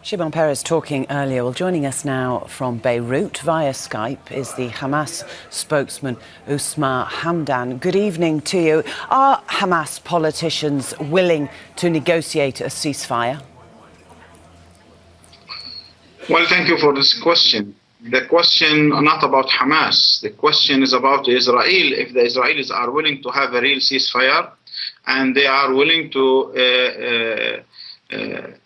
Shimon Peres talking earlier. Well, joining us now from Beirut via Skype is the Hamas spokesman, Usma Hamdan. Good evening to you. Are Hamas politicians willing to negotiate a ceasefire? Well, thank you for this question. The question not about Hamas. The question is about Israel. If the Israelis are willing to have a real ceasefire and they are willing to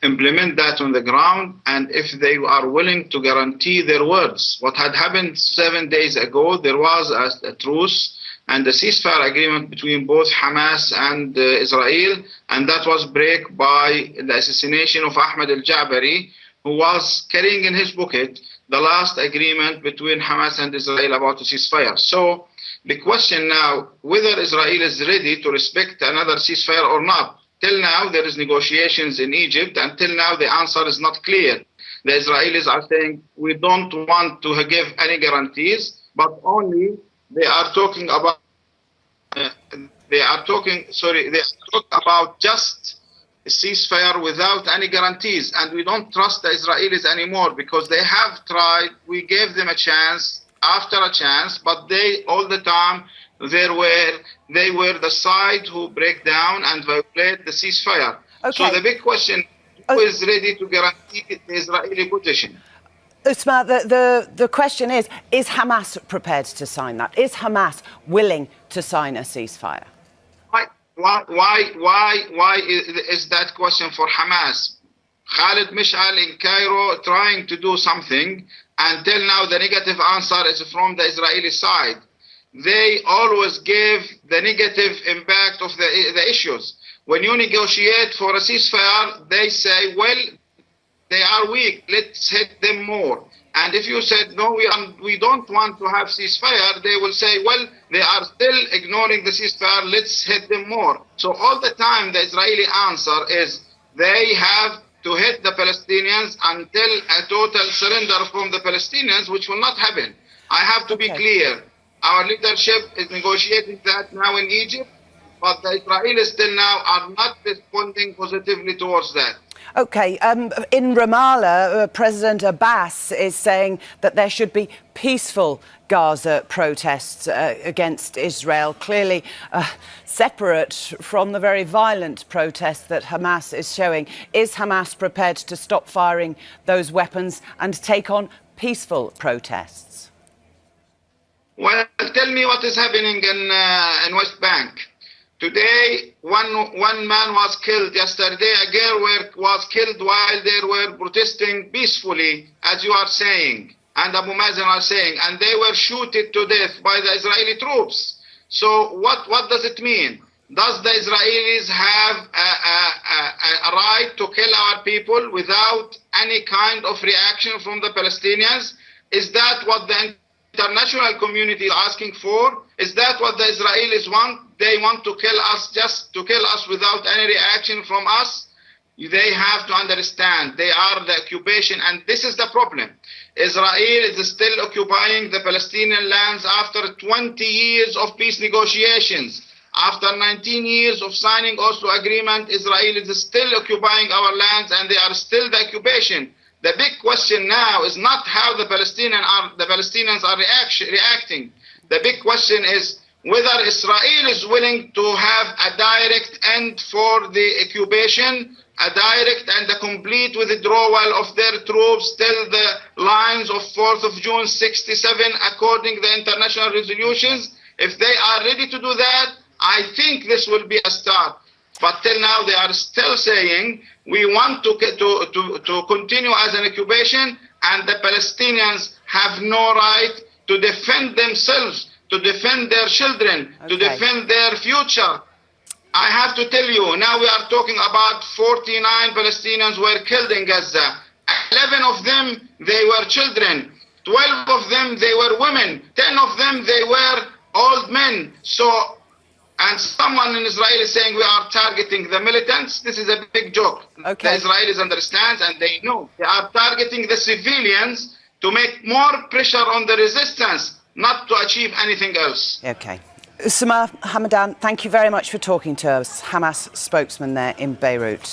implement that on the ground, and if they are willing to guarantee their words. What had happened 7 days ago, there was a truce and a ceasefire agreement between both Hamas and Israel, and that was broken by the assassination of Ahmed al-Jabari, who was carrying in his pocket the last agreement between Hamas and Israel about a ceasefire. So the question now, whether Israel is ready to respect another ceasefire or not. Till now, there is negotiations in Egypt. Until now, the answer is not clear. The Israelis are saying, we don't want to give any guarantees, but only they are talking about, about just a ceasefire without any guarantees. And we don't trust the Israelis anymore because they have tried. We gave them a chance after a chance, but they all the time, they were the side who break down and violate the ceasefire. Okay. So the big question, who is ready to guarantee the Israeli position? Usma, the question is Hamas prepared to sign that? Is Hamas willing to sign a ceasefire? Why is that question for Hamas? Khalid Mish'al in Cairo trying to do something, until now the negative answer is from the Israeli side. They always give the negative impact of the issues. When you negotiate for a ceasefire, they say, well, they are weak, let's hit them more. And if you said, no, we don't want to have ceasefire, they will say, well, they are still ignoring the ceasefire, let's hit them more. So all the time, the Israeli answer is they have to hit the Palestinians until a total surrender from the Palestinians, which will not happen. I have to be clear. Our leadership is negotiating that now in Egypt, but the Israelis still now are not responding positively towards that. Okay, in Ramallah, President Abbas is saying that there should be peaceful Gaza protests against Israel, clearly separate from the very violent protests that Hamas is showing. Is Hamas prepared to stop firing those weapons and take on peaceful protests? Well, tell me what is happening in West Bank. Today, one man was killed. Yesterday, a girl was killed while they were protesting peacefully, as you are saying, and Abu Mazen are saying, and they were shot to death by the Israeli troops. So what does it mean? Does the Israelis have a right to kill our people without any kind of reaction from the Palestinians? Is that what the international community is asking for? Is that what the Israelis want? They want to kill us, just to kill us without any reaction from us? They have to understand they are the occupation, and this is the problem. Israel is still occupying the Palestinian lands after 20 years of peace negotiations. After 19 years of signing Oslo agreement, Israel is still occupying our lands, and they are still the occupation. The big question now is not how the Palestinians are reacting. The big question is whether Israel is willing to have a direct end for the occupation, a direct and a complete withdrawal of their troops till the lines of 4th of June 67 according to the international resolutions. If they are ready to do that, I think this will be a start. But till now, they are still saying we want to continue as an occupation, and the Palestinians have no right to defend themselves, to defend their children, to defend their future. I have to tell you, now we are talking about 49 Palestinians were killed in Gaza. 11 of them, they were children. 12 of them, they were women. 10 of them, they were old men. So, and someone in Israel is saying we are targeting the militants. This is a big joke. The Israelis understand, and they know. They are targeting the civilians to make more pressure on the resistance, not to achieve anything else. Okay. Usma Hamdan, thank you very much for talking to us. Hamas spokesman there in Beirut.